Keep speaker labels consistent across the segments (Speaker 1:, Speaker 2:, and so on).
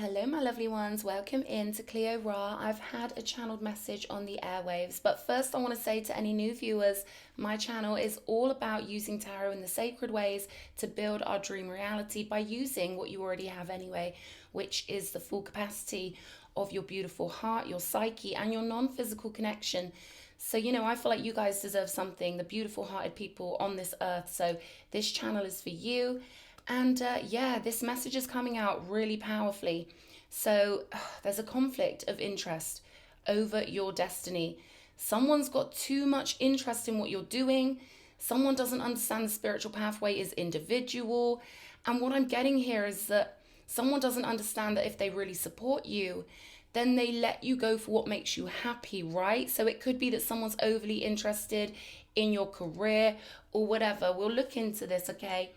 Speaker 1: Hello, my lovely ones. Welcome in to Cleo Ra. I've had a channeled message on the airwaves, but first I want to say to any new viewers, my channel is all about using tarot in the sacred ways to build our dream reality by using what you already have anyway, which is the full capacity of your beautiful heart, your psyche, and your non-physical connection. So, I feel like you guys deserve something, the beautiful hearted people on this earth. So this channel is for you. And this message is coming out really powerfully. So there's a conflict of interest over your destiny. Someone's got too much interest in what you're doing. Someone doesn't understand the spiritual pathway is individual. And what I'm getting here is that someone doesn't understand that if they really support you, then they let you go for what makes you happy, right? So it could be that someone's overly interested in your career or whatever. We'll look into this, okay?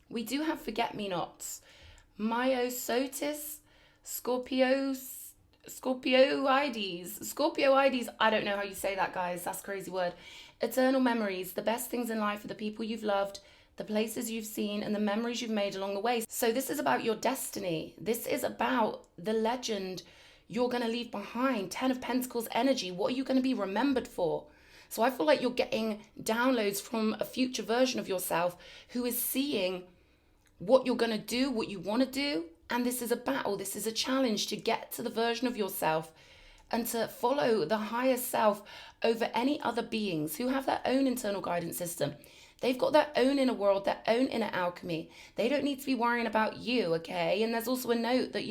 Speaker 1: We do have forget-me-nots, Myosotis, Scorpioides, I don't know how you say that, guys, that's a crazy word. Eternal memories, the best things in life are the people you've loved, the places you've seen, and the memories you've made along the way. So this is about your destiny. This is about the legend you're going to leave behind. 10 of Pentacles energy, what are you going to be remembered for? So I feel like you're getting downloads from a future version of yourself who is seeing what you're going to do, what you want to do. And this is a battle. This is a challenge to get to the version of yourself and to follow the higher self over any other beings who have their own internal guidance system. They've got their own inner world, their own inner alchemy. They don't need to be worrying about you, okay? And there's also a note that,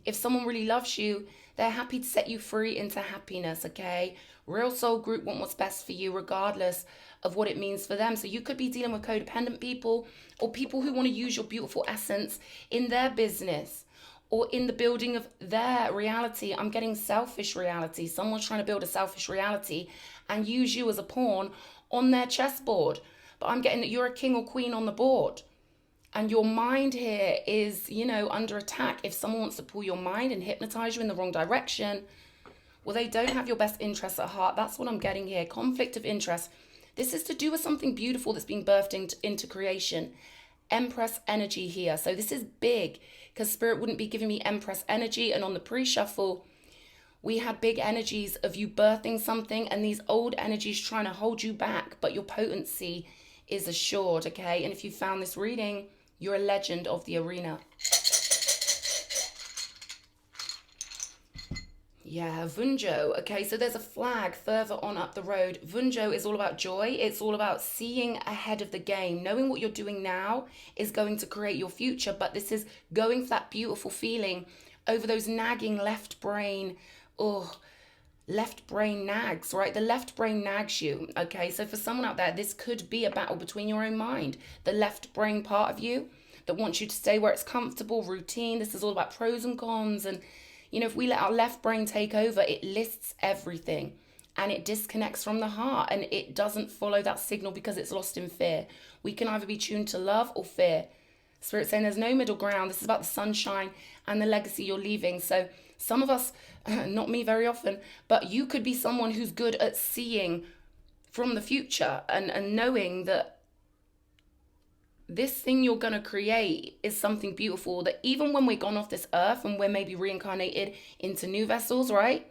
Speaker 1: if someone really loves you, they're happy to set you free into happiness, okay? Real soul group want what's best for you regardless of what it means for them. So you could be dealing with codependent people or people who want to use your beautiful essence in their business or in the building of their reality. I'm getting selfish reality. Someone's trying to build a selfish reality and use you as a pawn on their chessboard. But I'm getting that you're a king or queen on the board. And your mind here is, under attack. If someone wants to pull your mind and hypnotize you in the wrong direction, well, they don't have your best interests at heart. That's what I'm getting here. Conflict of interest. This is to do with something beautiful that's being birthed into creation. Empress energy here. So this is big because Spirit wouldn't be giving me Empress energy. And on the pre-shuffle, we had big energies of you birthing something and these old energies trying to hold you back. But your potency is assured, okay? And if you found this reading, you're a legend of the arena. Yeah, Vunjo. Okay, so there's a flag further on up the road. Vunjo is all about joy. It's all about seeing ahead of the game. Knowing what you're doing now is going to create your future. But this is going for that beautiful feeling over those nagging left brain. Left brain nags, right? The left brain nags you, okay? So for someone out there, this could be a battle between your own mind. The left brain part of you that wants you to stay where it's comfortable, routine. This is all about pros and cons. And, if we let our left brain take over, it lists everything and it disconnects from the heart and it doesn't follow that signal because it's lost in fear. We can either be tuned to love or fear. Spirit's saying there's no middle ground. This is about the sunshine and the legacy you're leaving. So some of us, not me very often, but you could be someone who's good at seeing from the future and knowing that this thing you're going to create is something beautiful, that even when we're gone off this earth and we're maybe reincarnated into new vessels, right?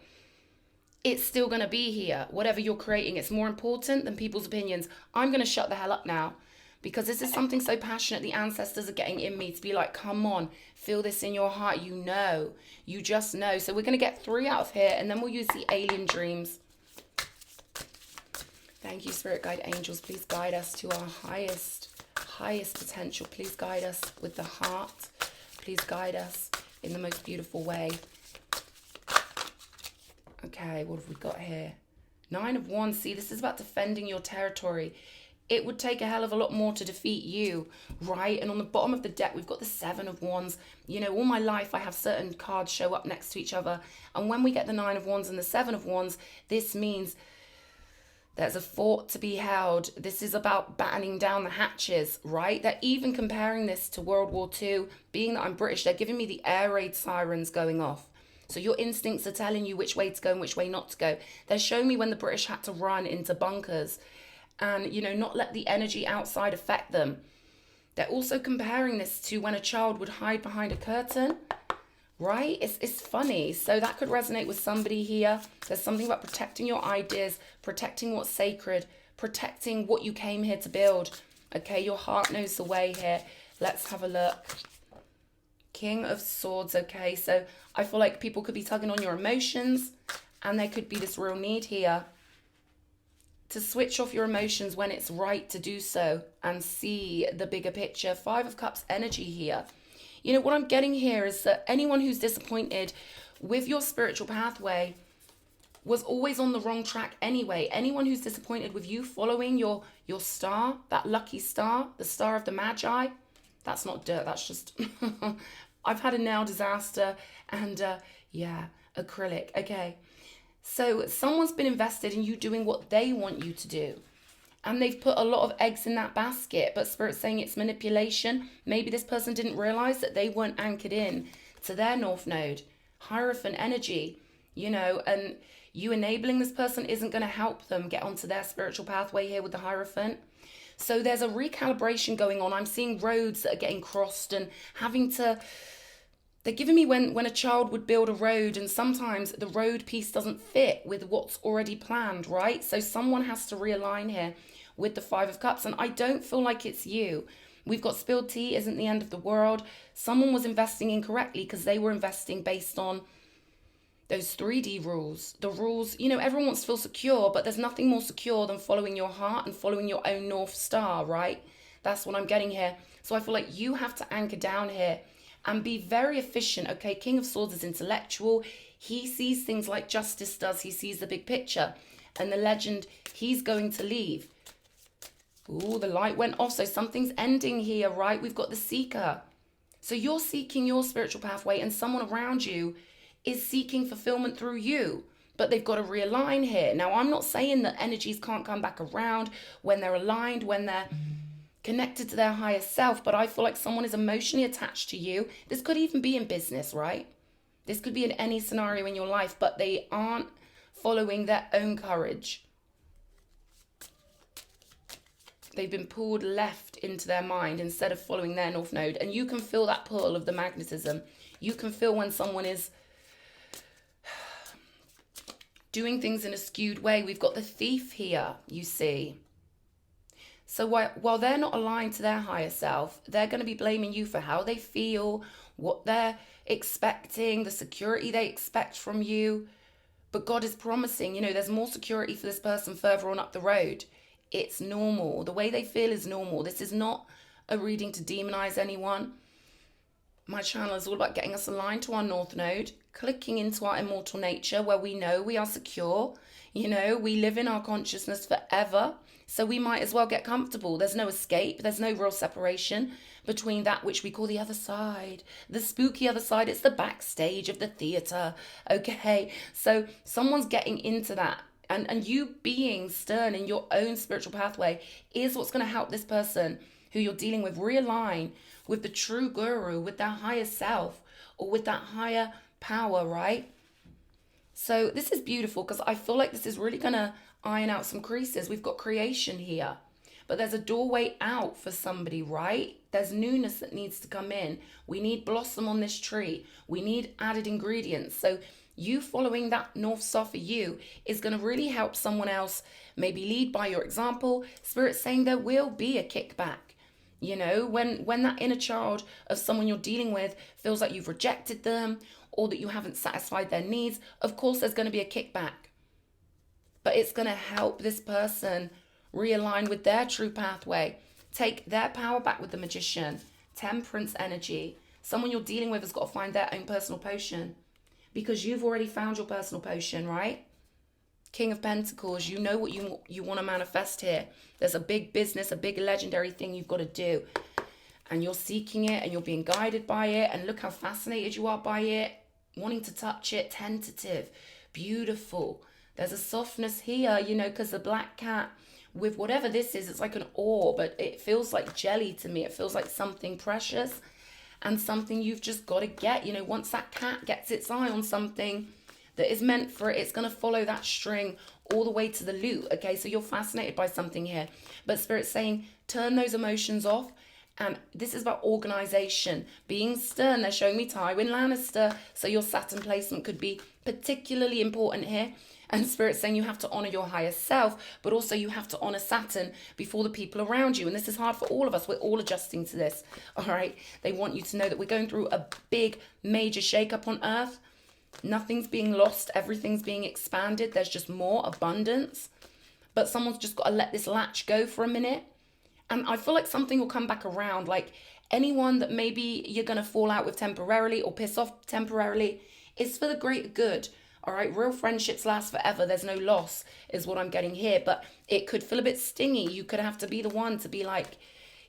Speaker 1: It's still going to be here. Whatever you're creating, it's more important than people's opinions. I'm going to shut the hell up now because this is something so passionate. The ancestors are getting in me to be like, come on, feel this in your heart. You just know. So we're going to get 3 out of here and then we'll use the alien dreams. Thank you, Spirit Guide Angels. Please guide us to our highest potential. Please guide us with the heart. Please guide us in the most beautiful way. Okay, what have we got here? 9 of Wands. See, this is about defending your territory. It would take a hell of a lot more to defeat you, right? And on the bottom of the deck, we've got the 7 of Wands. All my life, I have certain cards show up next to each other. And when we get the 9 of Wands and the 7 of Wands, this means there's a fort to be held. This is about battening down the hatches, right? They're even comparing this to World War II. Being that I'm British, they're giving me the air raid sirens going off. So your instincts are telling you which way to go and which way not to go. They're showing me when the British had to run into bunkers and, not let the energy outside affect them. They're also comparing this to when a child would hide behind a curtain, right? It's funny. So that could resonate with somebody here. There's something about protecting your ideas, protecting what's sacred, protecting what you came here to build. Okay, your heart knows the way here. Let's have a look. King of Swords. Okay, so I feel like people could be tugging on your emotions, and there could be this real need here to switch off your emotions when it's right to do so and see the bigger picture. Five of Cups energy here. You know, what I'm getting here is that anyone who's disappointed with your spiritual pathway was always on the wrong track anyway. Anyone who's disappointed with you following your star, that lucky star, the star of the Magi, that's not dirt, that's just... I've had a nail disaster and yeah, acrylic. Okay, so someone's been invested in you doing what they want you to do. And they've put a lot of eggs in that basket, but Spirit's saying it's manipulation. Maybe this person didn't realize that they weren't anchored in to their North Node. Hierophant energy, you know, and you enabling this person isn't going to help them get onto their spiritual pathway here with the Hierophant. So there's a recalibration going on. I'm seeing roads that are getting crossed and having to... They're giving me when a child would build a road, and sometimes the road piece doesn't fit with what's already planned, right? So someone has to realign here with the Five of Cups, and I don't feel like it's you. We've got spilled tea isn't the end of the world. Someone was investing incorrectly because they were investing based on those 3D rules. The rules, you know, everyone wants to feel secure, but there's nothing more secure than following your heart and following your own North Star, right? That's what I'm getting here. So I feel like you have to anchor down here and be very efficient, okay? King of Swords is intellectual. He sees things like justice does. He sees the big picture. And the legend he's going to leave. Ooh, the light went off. So something's ending here, right? We've got the seeker. So you're seeking your spiritual pathway, and someone around you is seeking fulfillment through you. But they've got to realign here. Now, I'm not saying that energies can't come back around when they're aligned, when they're connected to their higher self, but I feel like someone is emotionally attached to you. This could even be in business, right? This could be in any scenario in your life, but they aren't following their own courage. They've been pulled left into their mind instead of following their North Node. And you can feel that pull of the magnetism. You can feel when someone is doing things in a skewed way. We've got the Thief here, you see. So while they're not aligned to their higher self, they're going to be blaming you for how they feel, what they're expecting, the security they expect from you. But God is promising, you know, there's more security for this person further on up the road. It's normal. The way they feel is normal. This is not a reading to demonize anyone. My channel is all about getting us aligned to our North Node, clicking into our immortal nature where we know we are secure. You know, we live in our consciousness forever. So we might as well get comfortable. There's no escape. There's no real separation between that which we call the other side, the spooky other side. It's the backstage of the theater. Okay. So someone's getting into that. And you being stern in your own spiritual pathway is what's going to help this person who you're dealing with realign with the true guru, with their higher self, or with that higher power, right? So this is beautiful because I feel like this is really going to iron out some creases. We've got creation here, but there's a doorway out for somebody, right? There's newness that needs to come in. We need blossom on this tree. We need added ingredients. So you following that North Star for you is going to really help someone else maybe lead by your example. Spirit's saying there will be a kickback. You know, when that inner child of someone you're dealing with feels like you've rejected them or that you haven't satisfied their needs, of course there's going to be a kickback. But it's going to help this person realign with their true pathway, take their power back with the Magician, Temperance energy. Someone you're dealing with has got to find their own personal potion because you've already found your personal potion, right? King of Pentacles, you know what you want to manifest here. There's a big business, a big legendary thing you've got to do. And you're seeking it and you're being guided by it. And look how fascinated you are by it. Wanting to touch it, tentative, beautiful. There's a softness here, you know, because the black cat with whatever this is, it's like an ore, but it feels like jelly to me. It feels like something precious and something you've just got to get. You know, once that cat gets its eye on something that is meant for it, it's going to follow that string all the way to the loot. Okay, so you're fascinated by something here. But Spirit's saying, turn those emotions off And this is about organization, being stern. They're showing me Tywin Lannister. So your Saturn placement could be particularly important here. And Spirit's saying you have to honor your higher self, but also you have to honor Saturn before the people around you. And this is hard for all of us. We're all adjusting to this. All right. They want you to know that we're going through a big, major shakeup on Earth. Nothing's being lost. Everything's being expanded. There's just more abundance. But someone's just got to let this latch go for a minute. And I feel like something will come back around. Like anyone that maybe you're going to fall out with temporarily or piss off temporarily, it's for the greater good. All right. Real friendships last forever. There's no loss is what I'm getting here. But it could feel a bit stingy. You could have to be the one to be like,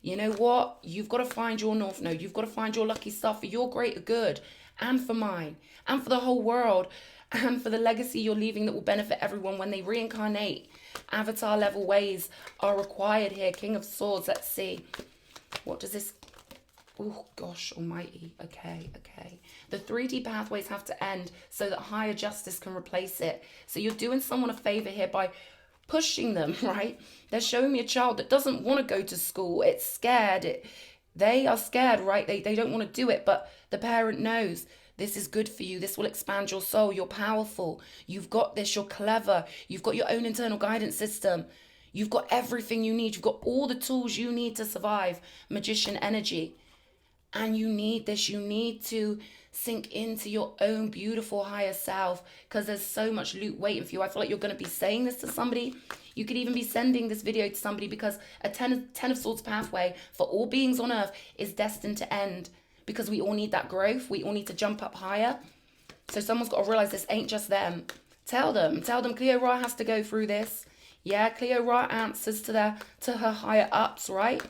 Speaker 1: you know what? You've got to find your North Node. You've got to find your lucky stuff for your greater good and for mine and for the whole world and for the legacy you're leaving that will benefit everyone when they reincarnate. Avatar level ways are required here. King of Swords. Let's see. What does this... Oh, gosh almighty. Okay. The 3D pathways have to end so that higher justice can replace it. So you're doing someone a favor here by pushing them, right? They're showing me a child that doesn't want to go to school. It's scared. They are scared, right? They don't want to do it, but the parent knows this is good for you. This will expand your soul. You're powerful. You've got this. You're clever. You've got your own internal guidance system. You've got everything you need. You've got all the tools you need to survive. Magician energy. And you need this. You need to sink into your own beautiful higher self because there's so much loot waiting for you. I feel like you're going to be saying this to somebody. You could even be sending this video to somebody because a 10 of Swords pathway for all beings on earth is destined to end because we all need that growth. We all need to jump up higher. So someone's got to realize this ain't just them. Tell them Cleo Ra has to go through this. Yeah, Cleo Ra answers to her higher ups, right?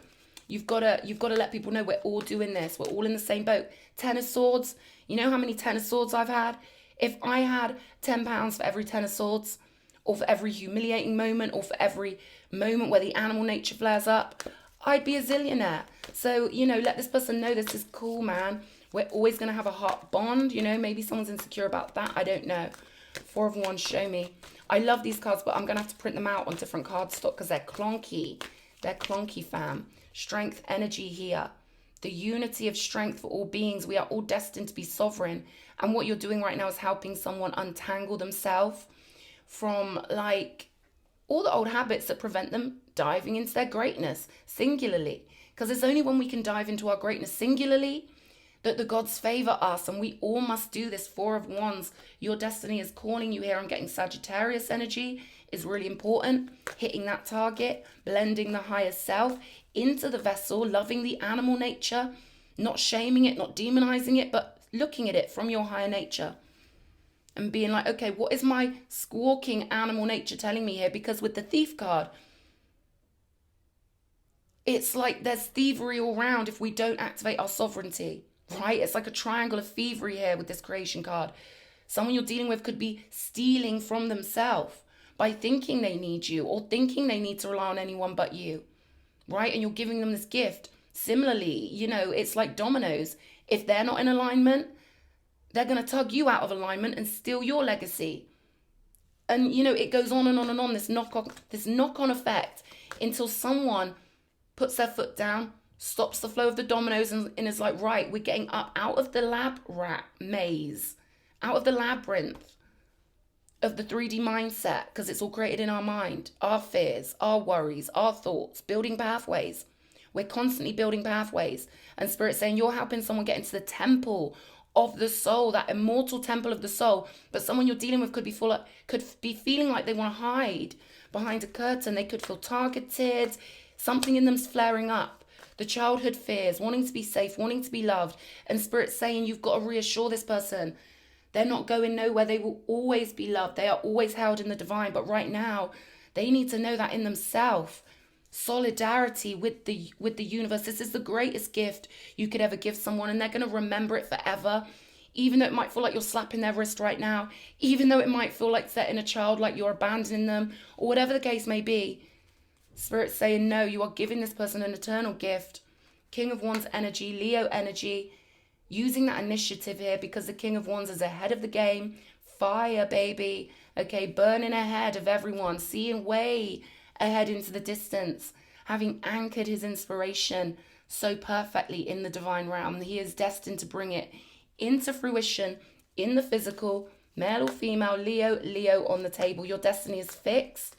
Speaker 1: You've got to let people know we're all doing this. We're all in the same boat. 10 of Swords. You know how many 10 of Swords I've had? If I had £10 for every 10 of Swords, or for every humiliating moment, or for every moment where the animal nature flares up, I'd be a zillionaire. So, let this person know this is cool, man. We're always going to have a heart bond. Maybe someone's insecure about that. I don't know. 4 of Wands, show me. I love these cards, but I'm going to have to print them out on different cardstock because they're clunky. They're clunky, fam. Strength energy here. The unity of strength for all beings. We are all destined to be sovereign. And what you're doing right now is helping someone untangle themselves from all the old habits that prevent them diving into their greatness singularly. Because it's only when we can dive into our greatness singularly that the gods favor us. And we all must do this. 4 of Wands. Your destiny is calling you here. I'm getting Sagittarius energy is really important. Hitting that target. Blending the higher self into the vessel, loving the animal nature, not shaming it, not demonizing it, but looking at it from your higher nature and being like, okay, what is my squawking animal nature telling me here? Because with the Thief card, it's like there's thievery all around if we don't activate our sovereignty, right? It's like a triangle of thievery here with this creation card. Someone you're dealing with could be stealing from themselves by thinking they need you or thinking they need to rely on anyone but you. Right? And you're giving them this gift. Similarly, it's like dominoes. If they're not in alignment, they're going to tug you out of alignment and steal your legacy. And, it goes on and on and on, this knock-on effect until someone puts their foot down, stops the flow of the dominoes and is like, right, we're getting up out of the maze, out of the labyrinth of the 3D mindset, because it's all created in our mind, our fears, our worries, our thoughts, building pathways. We're constantly building pathways. And Spirit's saying you're helping someone get into the temple of the soul, that immortal temple of the soul. But someone you're dealing with could be feeling like they want to hide behind a curtain. They could feel targeted. Something in them's flaring up. The childhood fears, wanting to be safe, wanting to be loved. And Spirit's saying you've got to reassure this person. They're not going nowhere. They will always be loved. They are always held in the divine. But right now, they need to know that in themselves. Solidarity with the universe. This is the greatest gift you could ever give someone. And they're going to remember it forever. Even though it might feel like you're slapping their wrist right now. Even though it might feel like setting a child, like you're abandoning them. Or whatever the case may be. Spirit's saying, no, you are giving this person an eternal gift. King of Wands energy, Leo energy. Using that initiative here because the King of Wands is ahead of the game. Fire, baby. Okay, burning ahead of everyone. Seeing way ahead into the distance. Having anchored his inspiration. so perfectly in the divine realm. He is destined to bring it into fruition in the physical, male or female, Leo on the table. Your destiny is fixed.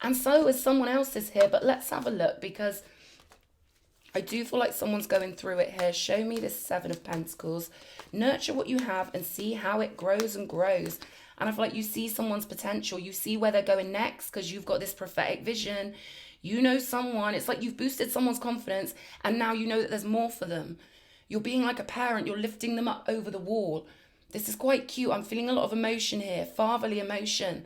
Speaker 1: And so is someone else's here. But let's have a look, because I do feel like someone's going through it here. Show me this Seven of Pentacles. Nurture what you have and see how it grows and grows. And I feel like you see someone's potential. You see where they're going next because you've got this prophetic vision. You know someone. It's like you've boosted someone's confidence and now you know that there's more for them. You're being like a parent. You're lifting them up over the wall. This is quite cute. I'm feeling a lot of emotion here. Fatherly emotion.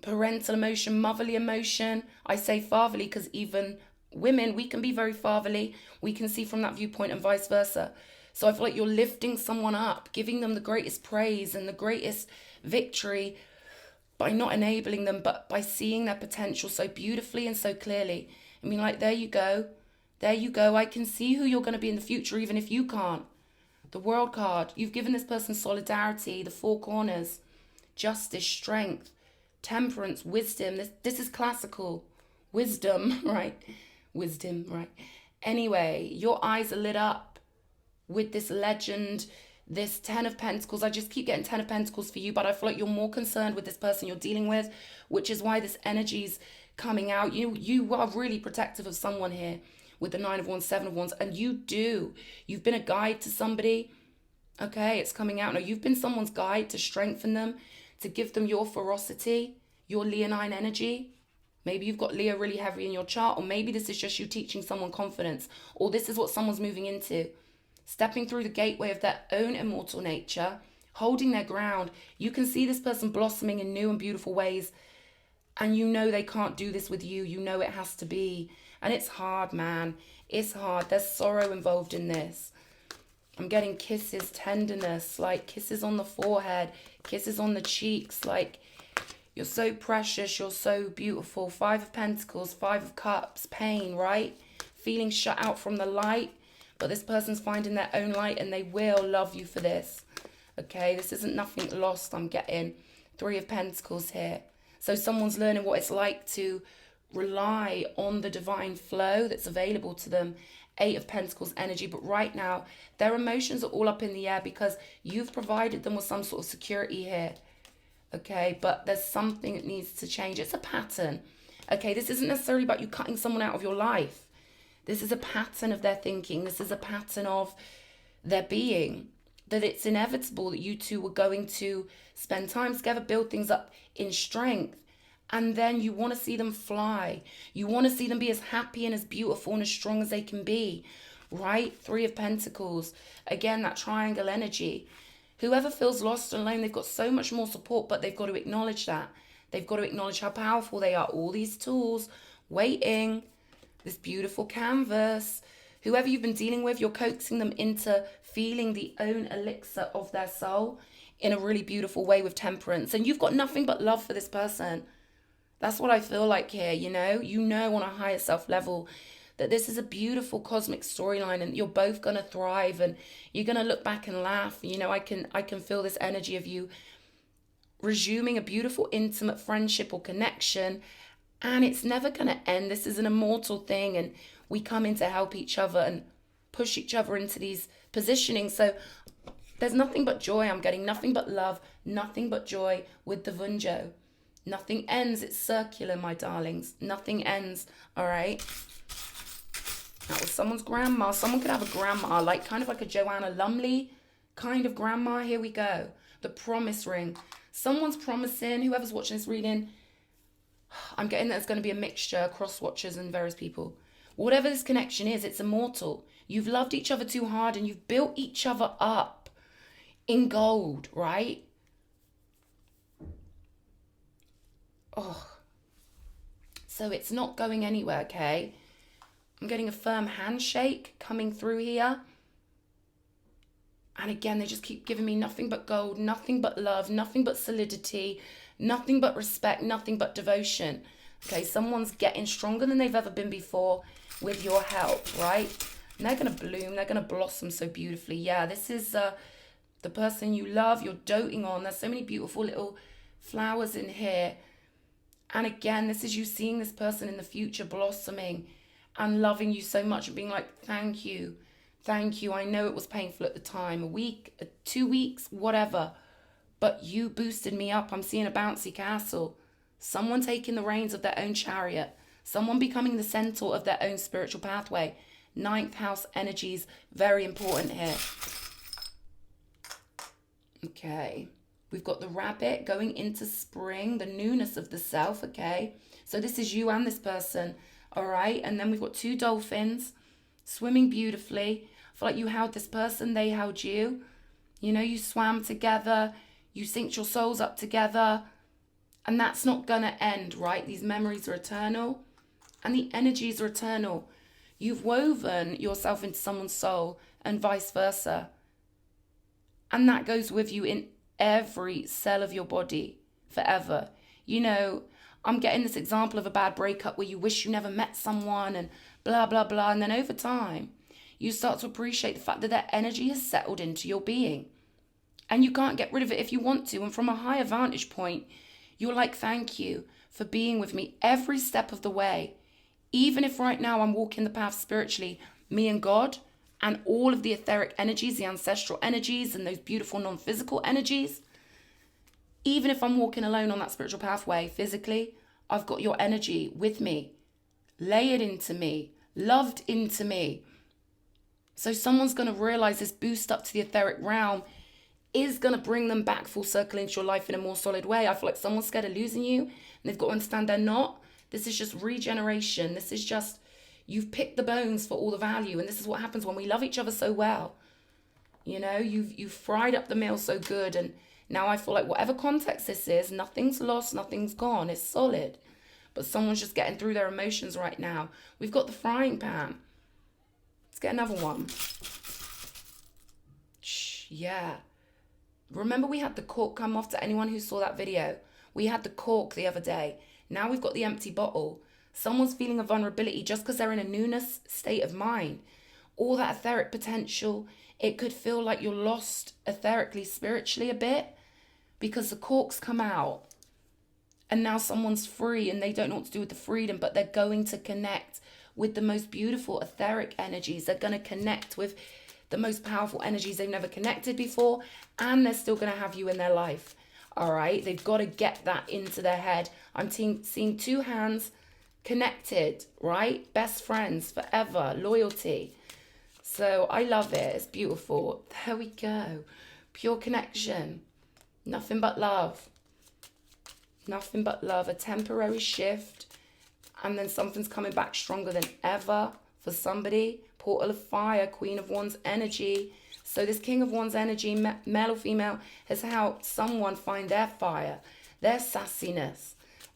Speaker 1: Parental emotion. Motherly emotion. I say fatherly because even women, we can be very fatherly. We can see from that viewpoint and vice versa. So I feel like you're lifting someone up, giving them the greatest praise and the greatest victory by not enabling them, but by seeing their potential so beautifully and so clearly. I mean, like, there you go. There you go. I can see who you're going to be in the future, even if you can't. The World card. You've given this person solidarity, the four corners, justice, strength, temperance, wisdom. This is classical. Wisdom, right? Wisdom, right? Anyway, your eyes are lit up with this legend, this Ten of Pentacles. I just keep getting Ten of Pentacles for you, but I feel like you're more concerned with this person you're dealing with, which is why this energy's coming out. You are really protective of someone here with the Nine of Wands, Seven of Wands, and you've been a guide to somebody. Okay, it's coming out now. You've been someone's guide to strengthen them, to give them your ferocity, your Leonine energy. Maybe you've got Leo really heavy in your chart, or maybe this is just you teaching someone confidence, or this is what someone's moving into. Stepping through the gateway of their own immortal nature, holding their ground. You can see this person blossoming in new and beautiful ways. And you know they can't do this with you. You know it has to be. And it's hard, man. It's hard. There's sorrow involved in this. I'm getting kisses, tenderness, like kisses on the forehead, kisses on the cheeks. Like, you're so precious. You're so beautiful. Five of Pentacles, Five of Cups, pain, right? Feeling shut out from the light. But this person's finding their own light and they will love you for this. Okay, this isn't nothing lost. I'm getting Three of Pentacles here. So someone's learning what it's like to rely on the divine flow that's available to them. Eight of Pentacles energy. But right now, their emotions are all up in the air because you've provided them with some sort of security here. Okay, but there's something that needs to change. It's a pattern. Okay, this isn't necessarily about you cutting someone out of your life. This is a pattern of their thinking. This is a pattern of their being. That it's inevitable that you two were going to spend time together, build things up in strength. And then you want to see them fly. You want to see them be as happy and as beautiful and as strong as they can be. Right? Three of Pentacles. Again, that triangle energy. Whoever feels lost and alone, they've got so much more support, but they've got to acknowledge that. They've got to acknowledge how powerful they are. All these tools waiting. This beautiful canvas. Whoever you've been dealing with, you're coaxing them into feeling the own elixir of their soul in a really beautiful way with temperance. And you've got nothing but love for this person. That's what I feel like here, you know? You know on a higher self level that this is a beautiful cosmic storyline and you're both going to thrive and you're going to look back and laugh. You know, I can feel this energy of you resuming a beautiful, intimate friendship or connection. And it's never going to end. This is an immortal thing. And we come in to help each other and push each other into these positionings. So there's nothing but joy. I'm getting nothing but love, nothing but joy with the Vunjo. Nothing ends. It's circular, my darlings. Nothing ends. All right. That was someone's grandma. Someone could have a grandma, like kind of like a Joanna Lumley kind of grandma. Here we go. The promise ring. Someone's promising, whoever's watching this reading, I'm getting that it's going to be a mixture, cross watchers and various people. Whatever this connection is, it's immortal. You've loved each other too hard and you've built each other up in gold, right? Oh. So it's not going anywhere, okay? I'm getting a firm handshake coming through here. And again, they just keep giving me nothing but gold, nothing but love, nothing but solidity, nothing but respect, nothing but devotion. Okay, someone's getting stronger than they've ever been before with your help, right? And they're going to bloom. They're going to blossom so beautifully. Yeah, this is the person you love, you're doting on. There's so many beautiful little flowers in here. And again, this is you seeing this person in the future blossoming and loving you so much and being like, thank you. Thank you. I know it was painful at the time, a week, 2 weeks, whatever. But you boosted me up. I'm seeing a bouncy castle. Someone taking the reins of their own chariot. Someone becoming the centaur of their own spiritual pathway. Ninth house energies, very important here. Okay. We've got the rabbit going into spring, the newness of the self, okay? So this is you and this person, all right? And then we've got 2 dolphins swimming beautifully. I feel like you held this person, they held you. You know, you swam together, you synced your souls up together, and that's not gonna end, right? These memories are eternal, and the energies are eternal. You've woven yourself into someone's soul, and vice versa. And that goes with you in every cell of your body forever. You know, I'm getting this example of a bad breakup where you wish you never met someone and blah, blah, blah. And then over time, you start to appreciate the fact that their energy has settled into your being. And you can't get rid of it if you want to. And from a higher vantage point, you're like, thank you for being with me every step of the way. Even if right now I'm walking the path spiritually, me and God, and all of the etheric energies, the ancestral energies, and those beautiful non-physical energies, even if I'm walking alone on that spiritual pathway physically, I've got your energy with me, layered into me, loved into me. So someone's going to realize this boost up to the etheric realm is going to bring them back full circle into your life in a more solid way. I feel like someone's scared of losing you, and they've got to understand they're not. This is just regeneration. This is just, you've picked the bones for all the value. And this is what happens when we love each other so well. You know, you've fried up the meal so good. And now I feel like whatever context this is, nothing's lost, nothing's gone. It's solid. But someone's just getting through their emotions right now. We've got the frying pan. Let's get another one. Yeah. Remember we had the cork come off to anyone who saw that video? We had the cork the other day. Now we've got the empty bottle. Someone's feeling a vulnerability just because they're in a newness state of mind. All that etheric potential, it could feel like you're lost etherically, spiritually a bit, because the corks come out and now someone's free and they don't know what to do with the freedom, but they're going to connect with the most beautiful etheric energies. They're going to connect with the most powerful energies they've never connected before, and they're still going to have you in their life. All right, they've got to get that into their head. I'm seeing 2 hands connected, right? Best friends forever, loyalty. So I love it. It's beautiful. There we go. Pure connection. Nothing but love. Nothing but love. A temporary shift, and then something's coming back stronger than ever for somebody. Portal of fire, Queen of Wands energy. So this King of Wands energy, male or female, has helped someone find their fire, their sassiness,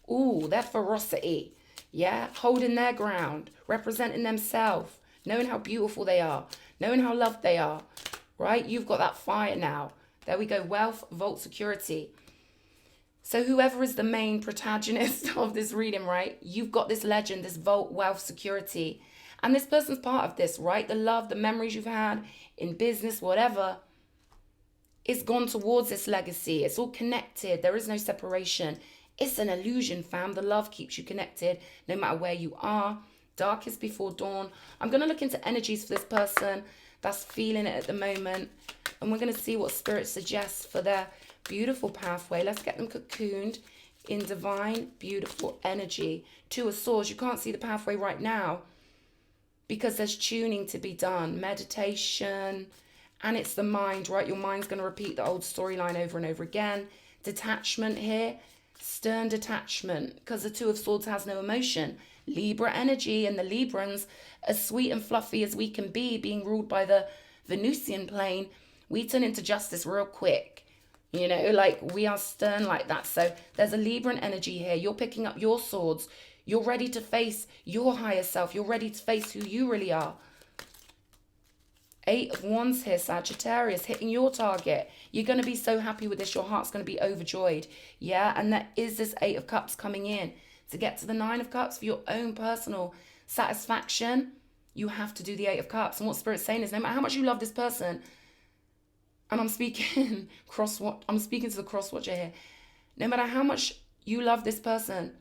Speaker 1: their ferocity. Yeah, holding their ground, representing themselves, knowing how beautiful they are, knowing how loved they are, right? You've got that fire now. There we go, wealth, vault, security. So whoever is the main protagonist of this reading, right? You've got this legend, this vault, wealth, security. And this person's part of this, right? The love, the memories you've had in business, whatever, it's gone towards this legacy. It's all connected. There is no separation. It's an illusion, fam. The love keeps you connected no matter where you are. Darkest before dawn. I'm going to look into energies for this person that's feeling it at the moment. And we're going to see what spirit suggests for their beautiful pathway. Let's get them cocooned in divine, beautiful energy. 2 of Swords. You can't see the pathway right now because there's tuning to be done. Meditation. And it's the mind, right? Your mind's going to repeat the old storyline over and over again. Detachment here. Stern detachment, because the 2 of Swords has no emotion. Libra energy, and the Librans, as sweet and fluffy as we can be, being ruled by the Venusian plane, we turn into justice real quick. You know, like we are stern like that. So there's a Libran energy here. You're picking up your swords. You're ready to face your higher self. You're ready to face who you really are. 8 of Wands here, Sagittarius, hitting your target. You're going to be so happy with this. Your heart's going to be overjoyed. Yeah, and there is this 8 of Cups coming in. To get to the 9 of Cups for your own personal satisfaction, you have to do the 8 of Cups. And what Spirit's saying is, no matter how much you love this person, and I'm speaking I'm speaking to the cross watcher here. No matter how much you love this person,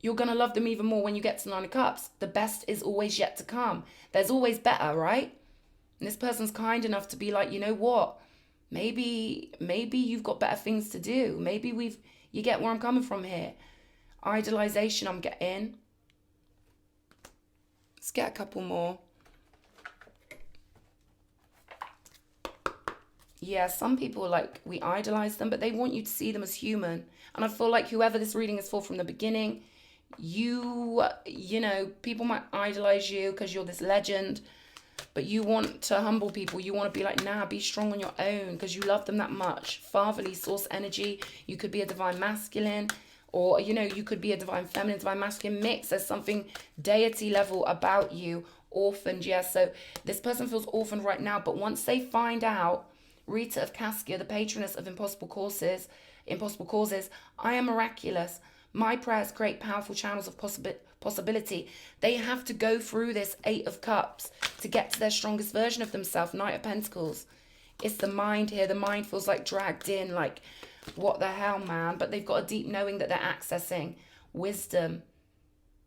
Speaker 1: you're going to love them even more when you get to Nine of Cups. The best is always yet to come. There's always better, right? And this person's kind enough to be like, you know what? Maybe you've got better things to do. Maybe you get where I'm coming from here. Idolization I'm getting. Let's get a couple more. Yeah, some people, like, we idolize them, but they want you to see them as human. And I feel like whoever this reading is for from the beginning, you know, people might idolize you because you're this legend, but you want to humble people. You want to be like, nah, be strong on your own because you love them that much. Fatherly source energy. You could be a divine masculine, or, you know, you could be a divine feminine, divine masculine mix. There's something deity level about you. Orphaned, yes. So this person feels orphaned right now, but once they find out, Rita of Caskia, the patroness of impossible causes, I am miraculous. My prayers create powerful channels of possibility. They have to go through this Eight of Cups to get to their strongest version of themselves. Knight of Pentacles. It's the mind here. The mind feels like dragged in, like, what the hell, man? But they've got a deep knowing that they're accessing wisdom.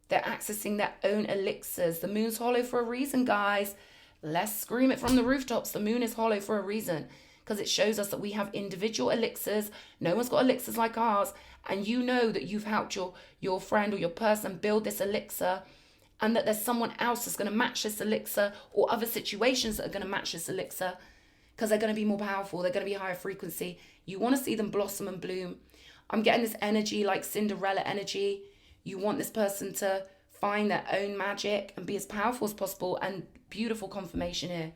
Speaker 1: They're accessing their own elixirs. The moon's hollow for a reason, guys. Let's scream it from the rooftops. The moon is hollow for a reason, because it shows us that we have individual elixirs. No one's got elixirs like ours. And you know that you've helped your friend or your person build this elixir, and that there's someone else that's going to match this elixir, or other situations that are going to match this elixir, because they're going to be more powerful. They're going to be higher frequency. You want to see them blossom and bloom. I'm getting this energy like Cinderella energy. You want this person to find their own magic and be as powerful as possible. And beautiful confirmation here.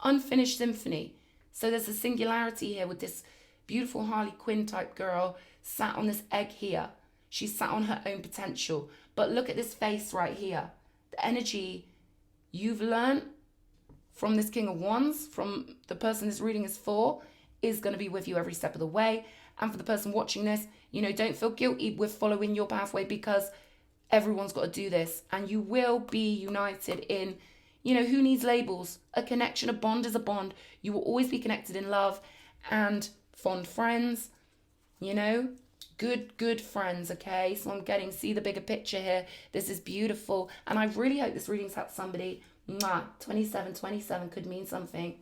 Speaker 1: Unfinished symphony. So there's a singularity here with this beautiful Harley Quinn type girl sat on this egg here. She's sat on her own potential. But look at this face right here. The energy you've learned from this King of Wands, from the person this reading is for, is going to be with you every step of the way. And for the person watching this, you know, don't feel guilty with following your pathway, because everyone's got to do this. And you will be united in, you know, who needs labels? A connection, a bond is a bond. You will always be connected in love and fond friends, you know, good friends, okay? So I'm getting, see the bigger picture here. This is beautiful. And I really hope this reading's helped somebody. 27 could mean something.